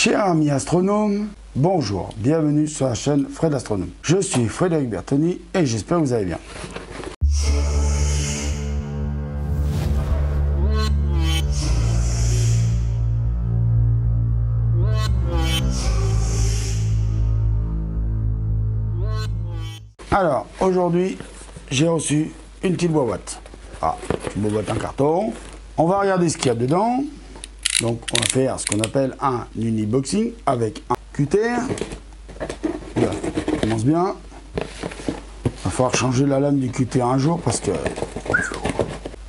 Cher ami astronome, bonjour, bienvenue sur la chaîne Fred Astronome. Je suis Frédéric Bertoni et j'espère que vous allez bien. Alors, aujourd'hui, j'ai reçu une petite boîte. Ah, une boîte en carton. On va regarder ce qu'il y a dedans. Donc, on va faire ce qu'on appelle un unboxing avec un cutter. Là, ça commence bien. Il va falloir changer la lame du cutter un jour parce que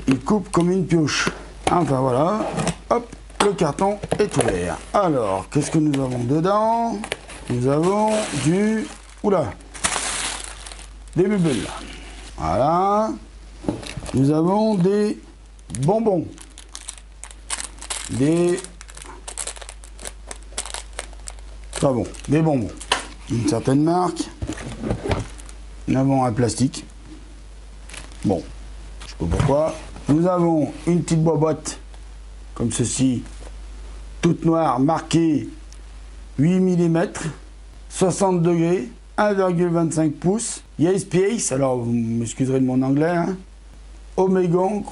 il coupe comme une pioche. Enfin voilà, hop, le carton est ouvert. Alors, qu'est-ce que nous avons dedans? Nous avons du... Oula! Des bulles. Voilà. Nous avons des bonbons. Des bonbons. Une certaine marque. Nous avons un plastique. Bon, je sais pas pourquoi. Nous avons une petite boîte comme ceci, toute noire, marquée 8 mm, 60 degrés, 1,25 pouces. Yes, alors vous m'excuserez de mon anglais, hein. Omegon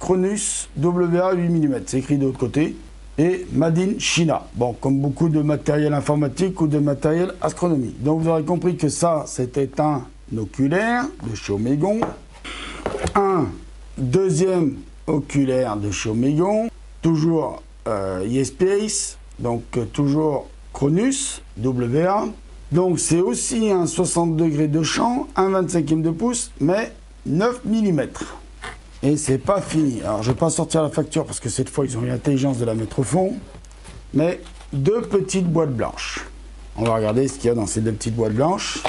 Cronus WA 8 mm, c'est écrit de l'autre côté. Et Made in China. Bon, comme beaucoup de matériel informatique ou de matériel astronomie. Donc vous aurez compris que ça, c'était un oculaire de chez Omegon. Un deuxième oculaire de chez Omegon. Toujours Yes, donc toujours Cronus WA. Donc c'est aussi un 60 degrés de champ, un 25e de pouce, mais 9 mm. Et c'est pas fini. Alors je vais pas sortir la facture parce que cette fois ils ont eu l'intelligence de la mettre au fond. Mais deux petites boîtes blanches. On va regarder ce qu'il y a dans ces deux petites boîtes blanches.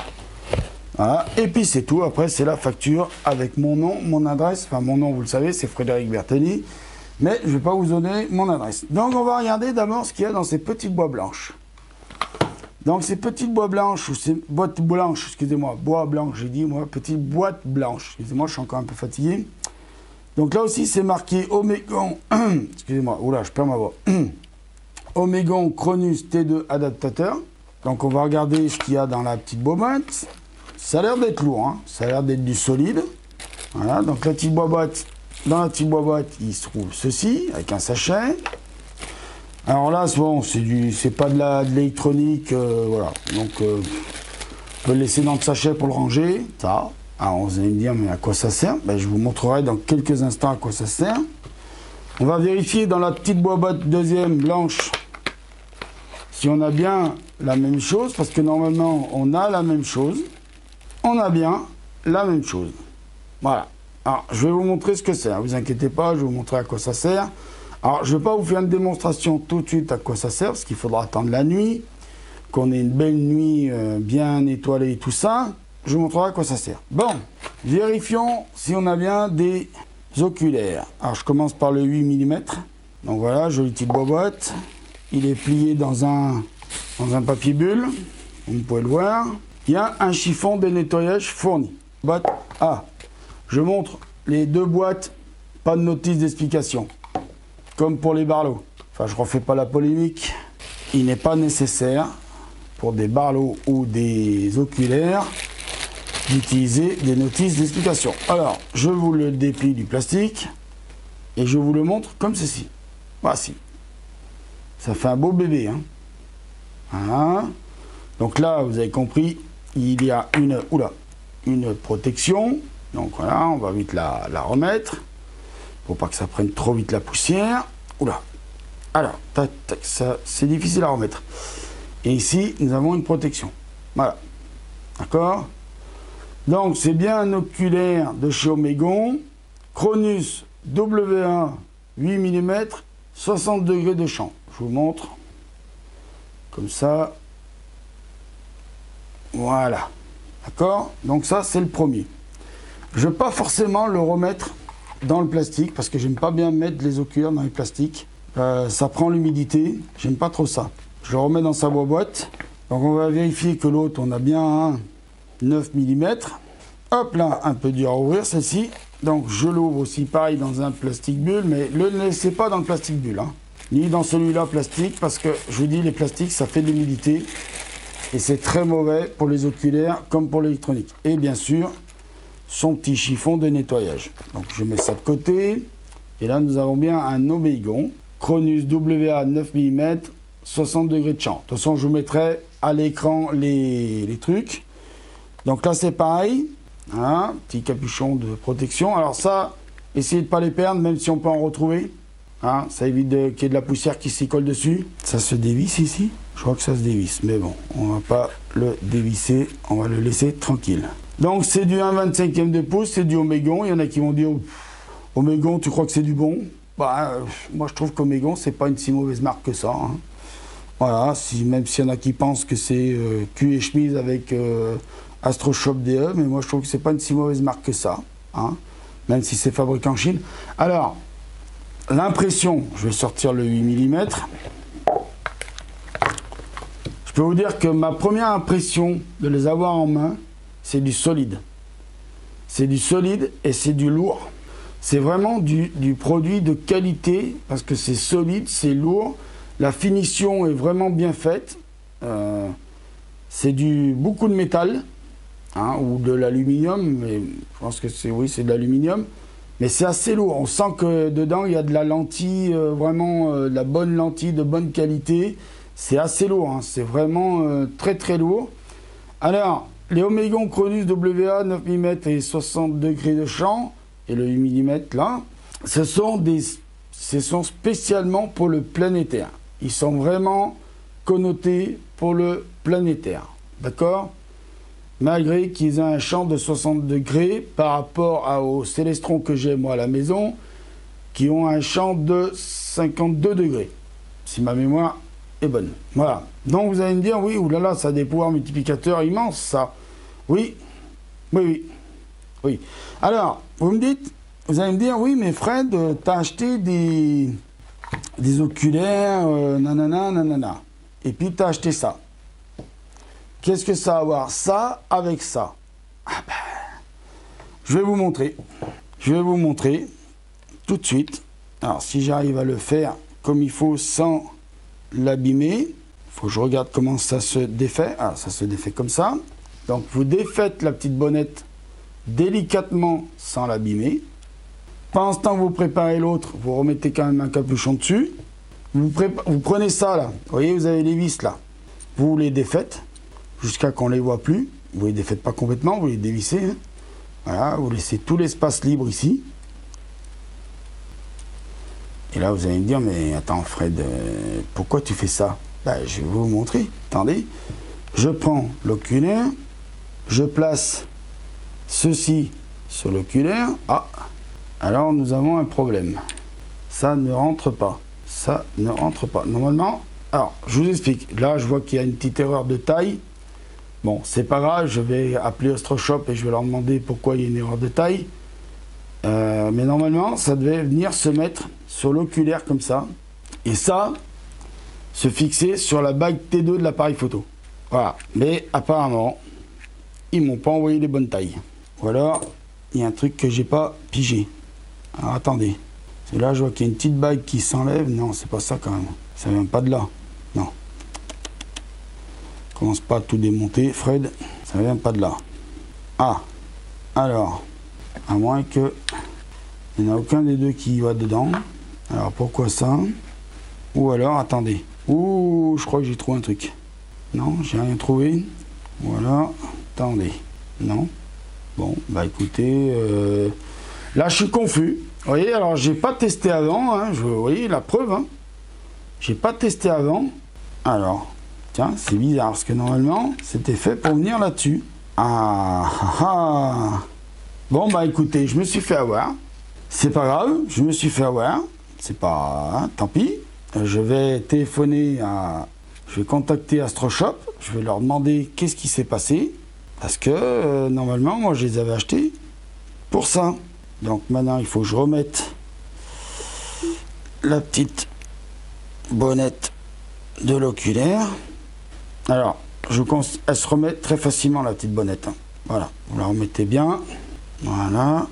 Voilà. Et puis c'est tout. Après c'est la facture avec mon nom, mon adresse. Enfin mon nom vous le savez, c'est Frédéric Bertoni. Mais je vais pas vous donner mon adresse. Donc on va regarder d'abord ce qu'il y a dans ces petites boîtes blanches. Donc ces petites boîtes blanches, ou ces boîtes blanches, excusez-moi, bois blanche, j'ai dit moi, petite boîte blanche. Excusez-moi, je suis encore un peu fatigué. Donc là aussi c'est marqué Omegon, excusez-moi, oula, je perds ma voix. Omegon Cronus T2 adaptateur. Donc on va regarder ce qu'il y a dans la petite boîte. Ça a l'air d'être lourd, hein. Ça a l'air d'être du solide. Voilà, donc la petite boîte, dans la petite boîte, il se trouve ceci, avec un sachet. Alors là, bon, c'est pas de l'électronique, voilà. Donc, on peut le laisser dans le sachet pour le ranger. Ça. Alors, vous allez me dire, mais à quoi ça sert? Ben, je vous montrerai dans quelques instants à quoi ça sert. On va vérifier dans la petite boîte deuxième blanche si on a bien la même chose, parce que normalement, on a la même chose. On a bien la même chose. Voilà. Alors, je vais vous montrer ce que c'est. Ne vous inquiétez pas, je vais vous montrer à quoi ça sert. Alors, je ne vais pas vous faire une démonstration tout de suite à quoi ça sert, parce qu'il faudra attendre la nuit, qu'on ait une belle nuit bien étoilée et tout ça. Je vous montrerai à quoi ça sert. Bon, vérifions si on a bien des oculaires. Alors, je commence par le 8 mm. Donc voilà, jolie petite boîte. Il est plié dans un papier bulle, vous pouvez le voir. Il y a un chiffon de nettoyage fourni. Boîte A. Je montre les deux boîtes, pas de notice d'explication. Comme pour les barlots. Enfin, je ne refais pas la polémique. Il n'est pas nécessaire pour des barlots ou des oculaires d'utiliser des notices d'explication. Alors, je vous le déplie du plastique et je vous le montre comme ceci. Voici. Ça fait un beau bébé, hein. Voilà. Donc là, vous avez compris, il y a une protection. Donc voilà, on va vite la remettre. Pour pas que ça prenne trop vite la poussière. Oula. Alors, tac, tac, ça, c'est difficile à remettre. Et ici, nous avons une protection. Voilà. D'accord? Donc, c'est bien un oculaire de chez Omegon. Cronus WA 8 mm, 60 degrés de champ. Je vous montre. Comme ça. Voilà. D'accord? Donc ça, c'est le premier. Je ne vais pas forcément le remettre dans le plastique parce que j'aime pas bien mettre les oculaires dans les plastiques. Ça prend l'humidité, j'aime pas trop ça. Je le remets dans sa boîte. Donc on va vérifier que l'autre, on a bien un 9 mm. Hop là, un peu dur à ouvrir celle-ci. Donc je l'ouvre aussi pareil dans un plastique bulle, mais ne le laissez pas dans le plastique bulle, hein. ni dans celui-là plastique, parce que je vous dis, les plastiques, ça fait de l'humidité. Et c'est très mauvais pour les oculaires comme pour l'électronique. Et bien sûr, son petit chiffon de nettoyage. Donc je mets ça de côté. Et là, nous avons bien un Omegon. Cronus WA 9 mm, 60 degrés de champ. De toute façon, je vous mettrai à l'écran les trucs. Donc là, c'est pareil. Hein, petit capuchon de protection. Alors ça, essayez de ne pas les perdre, même si on peut en retrouver. Hein, ça évite qu'il y ait de la poussière qui s'y colle dessus. Ça se dévisse ici. Je crois que ça se dévisse. Mais bon, on va pas le dévisser. On va le laisser tranquille. Donc c'est du 1/25e de pouce. C'est du Omegon. Il y en a qui vont dire, Omegon, tu crois que c'est du bon? Bah, moi je trouve qu'Omegon, c'est pas une si mauvaise marque que ça. Hein. Voilà, même s'il y en a qui pensent que c'est cul et chemise avec AstroShop DE, mais moi je trouve que c'est pas une si mauvaise marque que ça. Hein, même si c'est fabriqué en Chine. Alors, l'impression, je vais sortir le 8 mm. Je peux vous dire que ma première impression de les avoir en main, c'est du solide. C'est du solide et c'est du lourd. C'est vraiment du produit de qualité parce que c'est solide, c'est lourd. La finition est vraiment bien faite. C'est beaucoup de métal hein, ou de l'aluminium. Mais je pense que c'est de l'aluminium. Mais c'est assez lourd. On sent que dedans il y a de la lentille, vraiment de la bonne lentille de bonne qualité. C'est assez lourd. Hein. C'est vraiment très très lourd. Alors, les Omegon Cronus WA 9 mm et 60 degrés de champ. Et le 8 mm là, ce sont spécialement pour le planétaire. Ils sont vraiment connotés pour le planétaire. D'accord? Malgré qu'ils aient un champ de 60 degrés par rapport aux Célestron que j'ai moi à la maison, qui ont un champ de 52 degrés. Si ma mémoire est bonne. Voilà. Donc vous allez me dire, oui, oulala, ça a des pouvoirs multiplicateurs immenses, ça. Oui. Oui. Alors, vous allez me dire, oui, mais Fred, tu as acheté des oculaires, nanana. Et puis tu as acheté ça. Qu'est-ce que ça va avoir ça avec ça? Ah ben, je vais vous montrer. Je vais vous montrer tout de suite. Alors, si j'arrive à le faire comme il faut sans l'abîmer, il faut que je regarde comment ça se défait. Ah, ça se défait comme ça. Donc, vous défaites la petite bonnette délicatement sans l'abîmer. Pendant ce temps que vous préparez l'autre, vous remettez quand même un capuchon dessus. Vous prenez ça là, vous voyez, vous avez les vis là. Vous les défaites jusqu'à qu'on ne les voit plus. Vous les défaites pas complètement, vous les dévissez. Hein. Voilà, vous laissez tout l'espace libre ici. Et là, vous allez me dire, mais attends Fred, pourquoi tu fais ça? Ben, je vais vous montrer. Attendez, je prends l'oculaire, je place ceci sur l'oculaire. Ah, alors nous avons un problème. Ça ne rentre pas. Ça ne rentre pas. Normalement, alors je vous explique. Là, je vois qu'il y a une petite erreur de taille. Bon, c'est pas grave. Je vais appeler AstroShop et je vais leur demander pourquoi il y a une erreur de taille. Mais normalement, ça devait venir se mettre sur l'oculaire comme ça. Et ça, se fixer sur la bague T2 de l'appareil photo. Voilà. Mais apparemment, ils m'ont pas envoyé les bonnes tailles. Ou alors, il y a un truc que j'ai pas pigé. Alors attendez. Et là, je vois qu'il y a une petite bague qui s'enlève. Non, c'est pas ça quand même. Ça vient pas de là. Non. Commence pas à tout démonter, Fred. Ça vient pas de là. Ah. Alors, à moins que il n'y en a aucun des deux qui va dedans. Alors pourquoi ça? Ou alors, attendez. Ouh, je crois que j'ai trouvé un truc. Non, j'ai rien trouvé. Voilà. Attendez. Non. Bon, bah écoutez, là je suis confus. Vous voyez, alors j'ai pas testé avant, hein, vous voyez la preuve, hein. J'ai pas testé avant. Alors, tiens, c'est bizarre, parce que normalement, c'était fait pour venir là-dessus. Ah. Bon, bah écoutez, je me suis fait avoir. C'est pas grave, je me suis fait avoir. C'est pas... Hein, tant pis. Je vais téléphoner à... Je vais contacter AstroShop. Je vais leur demander qu'est-ce qui s'est passé. Parce que, normalement, moi, je les avais achetés pour ça. Donc maintenant, il faut que je remette la petite bonnette de l'oculaire. Alors, elle se remet très facilement, la petite bonnette. Hein. Voilà, vous la remettez bien. Voilà,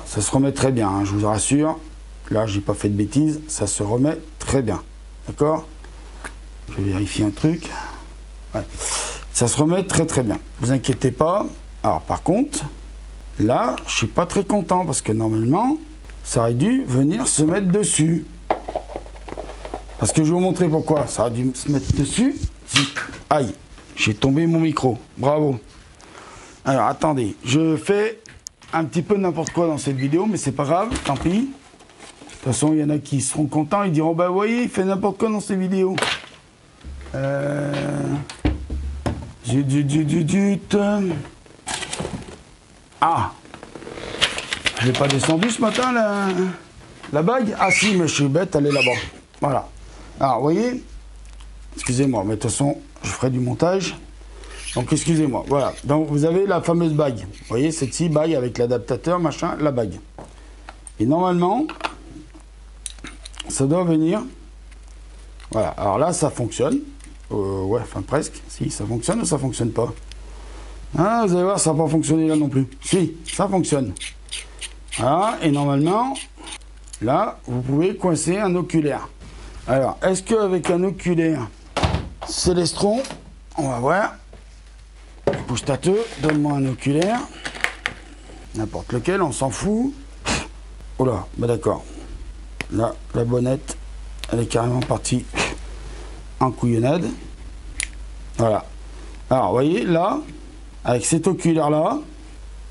ça se remet très bien, hein, je vous rassure. là j'ai pas fait de bêtises, ça se remet très bien. D'accord? Je vais vérifier un truc. Ouais. Ça se remet très très bien. Vous inquiétez pas. Alors par contre, là, je suis pas très content parce que normalement, ça aurait dû venir se mettre dessus. Parce que je vais vous montrer pourquoi. Ça aurait dû se mettre dessus. Aïe, j'ai tombé mon micro. Bravo. Alors attendez, je fais un petit peu n'importe quoi dans cette vidéo, mais c'est pas grave, tant pis. De toute façon, il y en a qui seront contents, ils diront, bah vous voyez, il fait n'importe quoi dans ces vidéos. Ah, je l'ai pas descendu ce matin, la bague. Ah si, mais je suis bête, elle est là-bas. Voilà. Alors, vous voyez, excusez-moi, mais de toute façon, je ferai du montage. Donc, excusez-moi, voilà. Donc, vous avez la fameuse bague. Vous voyez, cette-ci, bague avec l'adaptateur, machin, la bague. Et normalement, ça doit venir. Voilà, alors là, ça fonctionne. Ouais, enfin presque. Si, ça fonctionne ou ça fonctionne pas? Ah, vous allez voir, ça n'a pas fonctionné là non plus. Si, ça fonctionne. Voilà, et normalement, là, vous pouvez coincer un oculaire. Alors, est-ce qu'avec un oculaire Celestron, on va voir. Pousse tâteux, donne-moi un oculaire. N'importe lequel, on s'en fout. Oh là, bah d'accord. Là, la bonnette, elle est carrément partie en couillonnade. Voilà. Alors, vous voyez, là, avec cet oculaire-là,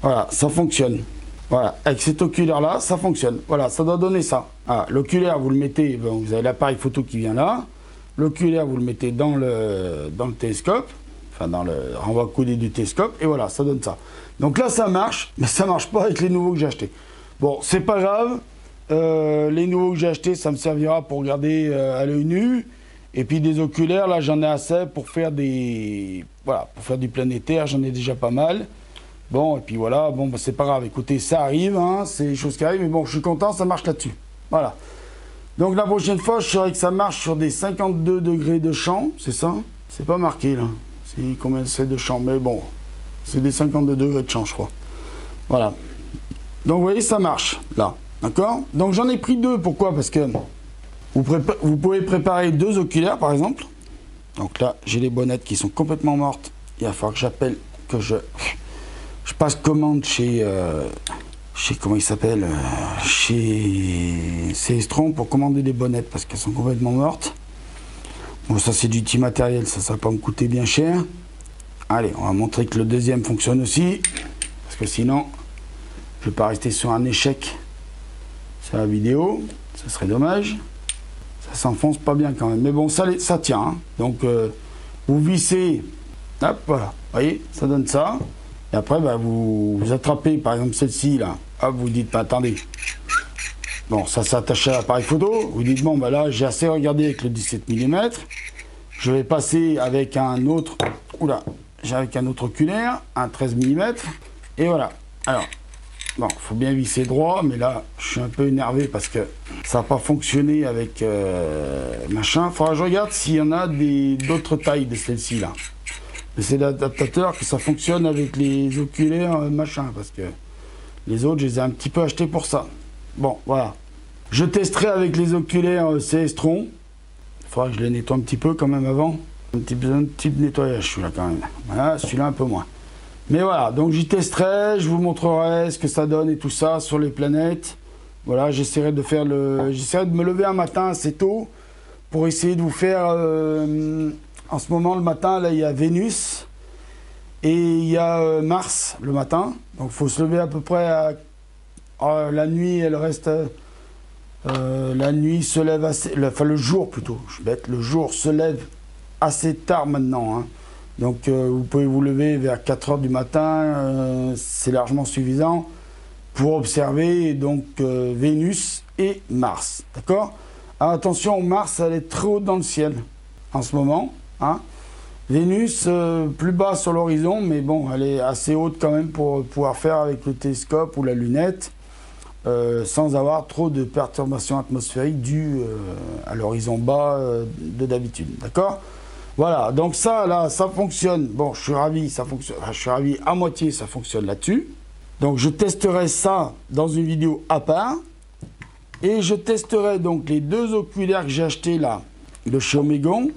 voilà, ça fonctionne. Voilà, avec cet oculaire-là, ça fonctionne. Voilà, ça doit donner ça. Ah, l'oculaire, vous le mettez, bon, vous avez l'appareil photo qui vient là. L'oculaire, vous le mettez dans le télescope, enfin dans le renvoi coudé du télescope, et voilà, ça donne ça. Donc là, ça marche, mais ça marche pas avec les nouveaux que j'ai achetés. Bon, c'est pas grave. Les nouveaux que j'ai achetés, ça me servira pour regarder à l'œil nu. Et puis des oculaires, là, j'en ai assez pour faire des... Voilà, pour faire du planétaire, j'en ai déjà pas mal. Bon, et puis voilà, bon, bah, c'est pas grave. Écoutez, ça arrive, hein, c'est des choses qui arrivent, mais bon, je suis content, ça marche là-dessus. Voilà. Donc la prochaine fois, je saurai que ça marche sur des 52 degrés de champ, c'est ça? C'est pas marqué, là. C'est combien c'est de champ, mais bon, c'est des 52 degrés de champ, je crois. Voilà. Donc vous voyez, ça marche, là. D'accord? Donc j'en ai pris deux, pourquoi? Parce que vous pouvez préparer deux oculaires, par exemple. Donc là, j'ai les bonnettes qui sont complètement mortes. Il va falloir que j'appelle, que je passe commande chez comment il s'appelle, chez Celestron pour commander des bonnettes parce qu'elles sont complètement mortes. Bon, ça c'est du petit matériel, ça va pas me coûter bien cher. Allez, on va montrer que le deuxième fonctionne aussi, parce que sinon, je vais pas rester sur un échec sur la vidéo, ça serait dommage. Ça s'enfonce pas bien quand même, mais bon, ça tient. Hein. Donc, vous vissez, hop, voilà, vous voyez, ça donne ça. Et après, bah, vous attrapez, par exemple, celle-ci, là. Hop, vous dites, bah, attendez. Bon, ça s'attache à l'appareil photo. Vous dites, bon, bah là, j'ai assez regardé avec le 17 mm. Je vais passer avec un autre... Oula, j'ai avec un autre oculaire, un 13 mm. Et voilà. Alors, bon, il faut bien visser droit, mais là, je suis un peu énervé parce que ça n'a pas fonctionné avec machin. Il faudra que je regarde s'il y en a d'autres tailles de celle-ci, là. Mais c'est l'adaptateur que ça fonctionne avec les oculaires machin, parce que les autres, je les ai un petit peu achetés pour ça. Bon, voilà. Je testerai avec les oculaires Celestron. Il faudra que je les nettoie un petit peu quand même avant. Un petit nettoyage, celui-là quand même. Voilà, celui-là un peu moins. Mais voilà, donc j'y testerai, je vous montrerai ce que ça donne et tout ça sur les planètes. Voilà, j'essaierai de me lever un matin assez tôt pour essayer de vous faire... en ce moment, le matin, là, il y a Vénus et il y a Mars le matin. Donc, il faut se lever à peu près à... la nuit, elle reste... la nuit se lève assez... Enfin, le jour plutôt. Je suis bête. Le jour se lève assez tard maintenant. Hein. Donc, vous pouvez vous lever vers 4 h du matin. C'est largement suffisant pour observer donc Vénus et Mars. D'accord? Alors, attention, Mars, elle est très haute dans le ciel en ce moment. Hein. Vénus, plus bas sur l'horizon, mais bon, elle est assez haute quand même pour pouvoir faire avec le télescope ou la lunette, sans avoir trop de perturbations atmosphériques dues à l'horizon bas de d'habitude. D'accord? Voilà, donc ça, là, ça fonctionne. Bon, je suis ravi, ça fonctionne. Je suis ravi à moitié, ça fonctionne là-dessus. Donc, je testerai ça dans une vidéo à part. Et je testerai donc les deux oculaires que j'ai achetés là, de chez Omegon.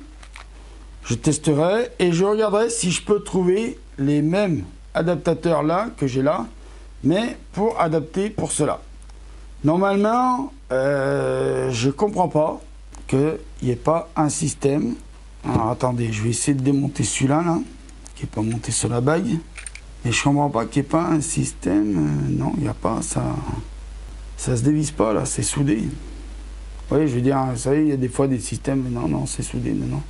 Je testerai et je regarderai si je peux trouver les mêmes adaptateurs là, que j'ai là, mais pour adapter pour cela. Normalement, je comprends pas qu'il n'y ait pas un système. Alors attendez, je vais essayer de démonter celui-là, là, qui n'est pas monté sur la bague. Et je comprends pas qu'il n'y ait pas un système. Non, il n'y a pas, ça se dévisse pas là, c'est soudé. Oui, je veux dire, vous savez, il y a des fois des systèmes, mais non, c'est soudé, non.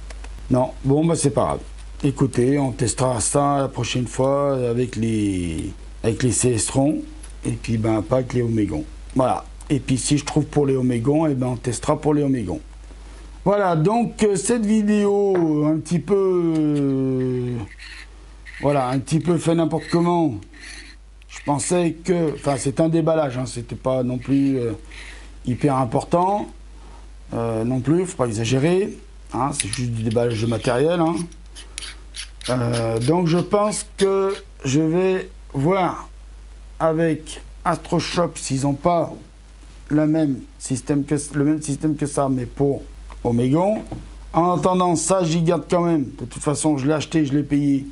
Non, bon, bah c'est pas grave. Écoutez, on testera ça la prochaine fois avec les CS-Tron, et puis ben pas avec les Omegon. Voilà. Et puis si je trouve pour les Omegon, et ben on testera pour les Omegon. Voilà, donc cette vidéo un petit peu voilà, un petit peu fait n'importe comment. Je pensais que, enfin c'est un déballage, hein, c'était pas non plus hyper important non plus, faut pas exagérer, hein, c'est juste du déballage de matériel, hein. Donc je pense que je vais voir avec AstroShop s'ils n'ont pas le même système que ça, mais pour Omegon. En attendant, ça j'y garde quand même. De toute façon, je l'ai acheté, je l'ai payé.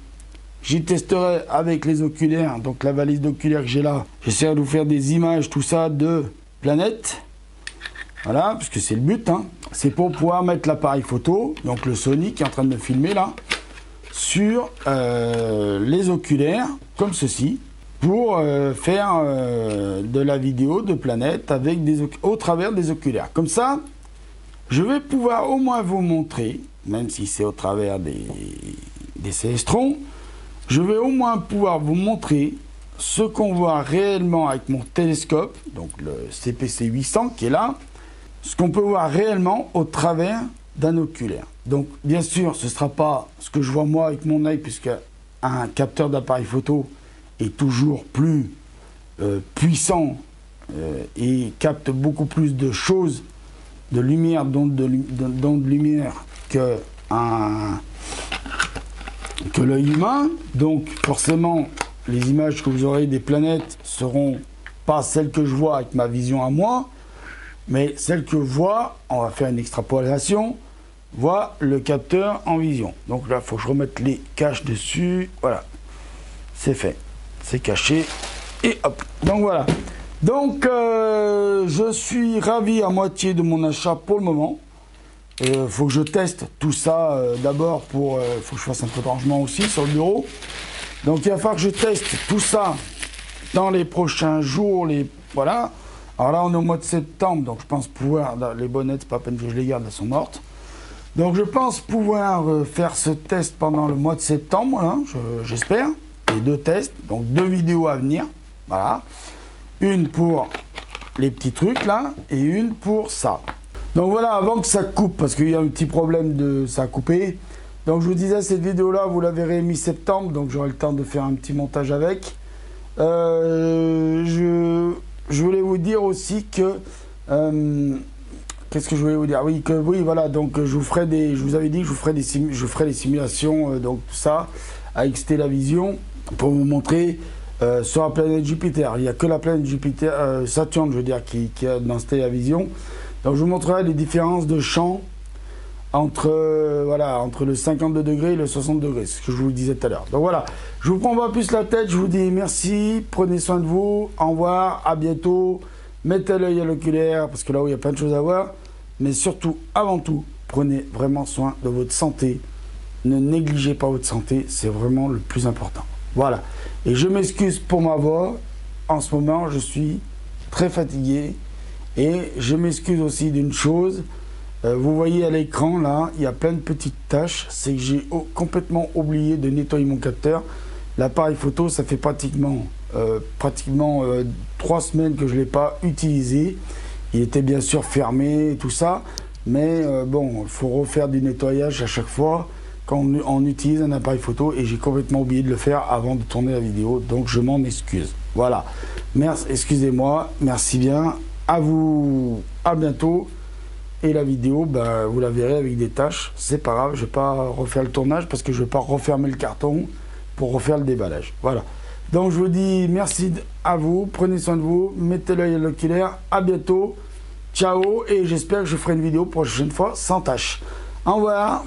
J'y testerai avec les oculaires, donc la valise d'oculaires que j'ai là. J'essaierai de vous faire des images, tout ça, de planètes. Voilà, puisque c'est le but, hein. C'est pour pouvoir mettre l'appareil photo, donc le Sony qui est en train de me filmer là, sur les oculaires, comme ceci, pour faire de la vidéo de planètes avec au travers des oculaires. Comme ça, je vais pouvoir au moins vous montrer, même si c'est au travers des CS-Tron, je vais au moins pouvoir vous montrer ce qu'on voit réellement avec mon télescope, donc le CPC 800 qui est là, ce qu'on peut voir réellement au travers d'un oculaire. Donc bien sûr ce ne sera pas ce que je vois moi avec mon œil, puisque un capteur d'appareil photo est toujours plus puissant et capte beaucoup plus de choses, de lumière, d'ondes de lumière que l'œil humain. Donc forcément les images que vous aurez des planètes seront pas celles que je vois avec ma vision à moi, mais celles que voit, on va faire une extrapolation, voit le capteur en vision. Donc là il faut que je remette les caches dessus, voilà, c'est fait, c'est caché et hop. Donc voilà, donc je suis ravi à moitié de mon achat pour le moment. Faut que je teste tout ça d'abord, pour faut que je fasse un peu de rangement aussi sur le bureau. Donc il va falloir que je teste tout ça dans les prochains jours, voilà. Alors là on est au mois de septembre, donc je pense pouvoir, les bonnettes c'est pas à peine que je les garde, elles sont mortes. Donc je pense pouvoir faire ce test pendant le mois de septembre, voilà, j'espère. Les deux tests, donc 2 vidéos à venir, voilà. Une pour les petits trucs là, et une pour ça. Donc voilà, avant que ça coupe, parce qu'il y a un petit problème de ça a coupé. Donc je vous disais, cette vidéo là, vous la verrez mi-septembre, donc j'aurai le temps de faire un petit montage avec. Je voulais vous dire aussi que qu'est-ce que je voulais vous dire? Oui, que oui, voilà, donc je vous avais dit que je ferai des simulations, donc tout ça avec Stellavizio pour vous montrer sur la planète Jupiter. Il n'y a que la planète Jupiter, Saturne, je veux dire, qui est dans Stellavizio. Donc je vous montrerai les différences de champ entre, voilà, entre le 52 degrés et le 60 degrés, ce que je vous disais tout à l'heure. Donc voilà, je vous prends pas plus la tête, je vous dis merci, prenez soin de vous, au revoir, à bientôt, mettez l'œil à l'oculaire, parce que là où il y a plein de choses à voir, mais surtout, avant tout, prenez vraiment soin de votre santé, ne négligez pas votre santé, c'est vraiment le plus important. Voilà, et je m'excuse pour ma voix, en ce moment je suis très fatigué, et je m'excuse aussi d'une chose, vous voyez à l'écran là, il y a plein de petites taches, c'est que j'ai complètement oublié de nettoyer mon capteur. L'appareil photo, ça fait pratiquement 3 semaines que je ne l'ai pas utilisé. Il était bien sûr fermé et tout ça, mais bon, il faut refaire du nettoyage à chaque fois quand on utilise un appareil photo, et j'ai complètement oublié de le faire avant de tourner la vidéo, donc je m'en excuse. Voilà, merci, excusez-moi, merci bien, à vous, à bientôt. Et la vidéo, bah, vous la verrez avec des tâches, c'est pas grave, je ne vais pas refaire le tournage parce que je ne vais pas refermer le carton pour refaire le déballage. Voilà. Donc je vous dis merci à vous, prenez soin de vous, mettez l'œil à l'oculaire, à bientôt Ciao, et j'espère que je ferai une vidéo prochaine fois sans tâche. Au revoir.